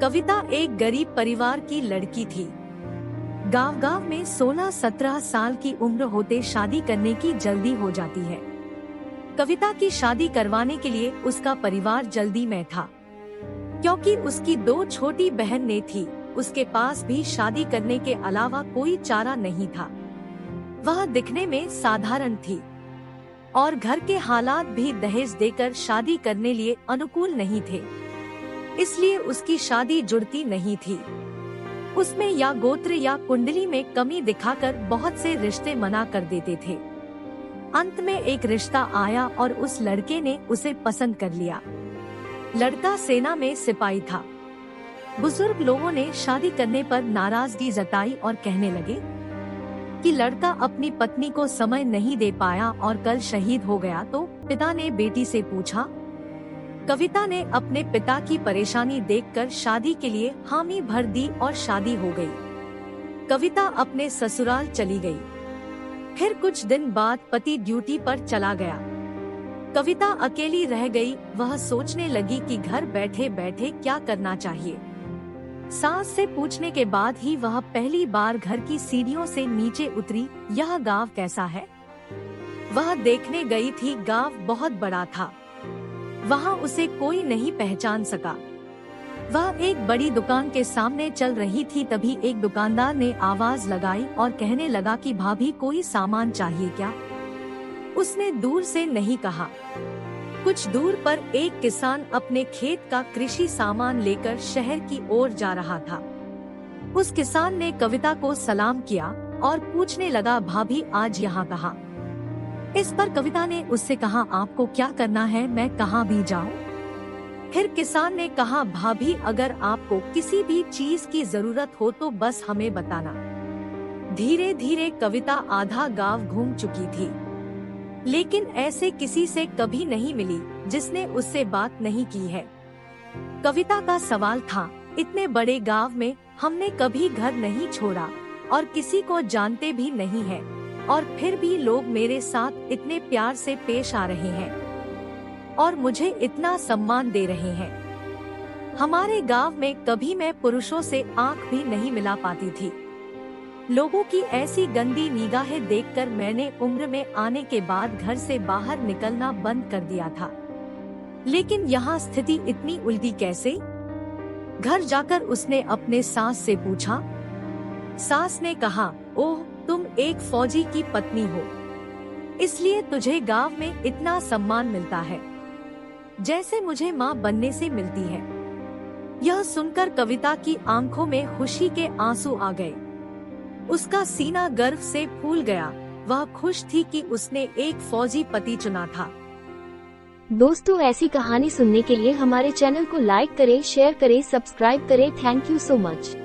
कविता एक गरीब परिवार की लड़की थी। गांव-गांव में 16-17 साल की उम्र होते शादी करने की जल्दी हो जाती है। कविता की शादी करवाने के लिए उसका परिवार जल्दी में था, क्योंकि उसकी 2 छोटी बहनें थी। उसके पास भी शादी करने के अलावा कोई चारा नहीं था। वह दिखने में साधारण थी और घर के हालात भी दहेज देकर शादी करने लिए अनुकूल नहीं थे, इसलिए उसकी शादी जुड़ती नहीं थी। उसमें या गोत्र या कुंडली में कमी दिखाकर बहुत से रिश्ते मना कर देते थे। अंत में एक रिश्ता आया और उस लड़के ने उसे पसंद कर लिया। लड़का सेना में सिपाही था। बुजुर्ग लोगों ने शादी करने पर नाराजगी जताई और कहने लगे कि लड़का अपनी पत्नी को समय नहीं दे पाया और कल शहीद हो गया। तो पिता ने बेटी से पूछा। कविता ने अपने पिता की परेशानी देखकर शादी के लिए हामी भर दी और शादी हो गई। कविता अपने ससुराल चली गई। फिर कुछ दिन बाद पति ड्यूटी पर चला गया। कविता अकेली रह गई। वह सोचने लगी कि घर बैठे बैठे क्या करना चाहिए। सास से पूछने के बाद ही वह पहली बार घर की सीढ़ियों से नीचे उतरी। यह गांव कैसा है, वह देखने गई थी। गांव बहुत बड़ा था। वहाँ उसे कोई नहीं पहचान सका। वह एक बड़ी दुकान के सामने चल रही थी, तभी एक दुकानदार ने आवाज लगाई और कहने लगा कि भाभी कोई सामान चाहिए क्या? उसने दूर से नहीं कहा। कुछ दूर पर एक किसान अपने खेत का कृषि सामान लेकर शहर की ओर जा रहा था। उस किसान ने कविता को सलाम किया और पूछने लगा, भाभी आज यहाँ कहाँ? इस पर कविता ने उससे कहा, आपको क्या करना है, मैं कहाँ भी जाऊँ? फिर किसान ने कहा, भाभी अगर आपको किसी भी चीज की जरूरत हो तो बस हमें बताना। धीरे धीरे कविता आधा गांव घूम चुकी थी, लेकिन ऐसे किसी से कभी नहीं मिली जिसने उससे बात नहीं की है। कविता का सवाल था, इतने बड़े गांव में हमने कभी घर नहीं छोड़ा और किसी को जानते भी नहीं है, और फिर भी लोग मेरे साथ इतने प्यार से पेश आ रहे हैं और मुझे इतना सम्मान दे रहे हैं। हमारे गांव में कभी मैं पुरुषों से आंख भी नहीं मिला पाती थी। लोगों की ऐसी गंदी निगाहें देखकर मैंने उम्र में आने के बाद घर से बाहर निकलना बंद कर दिया था। लेकिन यहाँ स्थिति इतनी उल्टी कैसे? घर जाकर उसने अपने सास से पूछा। सास ने कहा, ओह तुम एक फौजी की पत्नी हो, इसलिए तुझे गांव में इतना सम्मान मिलता है, जैसे मुझे माँ बनने से मिलती है। यह सुनकर कविता की आंखों में खुशी के आंसू आ गए। उसका सीना गर्व से फूल गया। वह खुश थी कि उसने एक फौजी पति चुना था। दोस्तों, ऐसी कहानी सुनने के लिए हमारे चैनल को लाइक करें, शेयर करें, सब्सक्राइब करें। Thank you so much.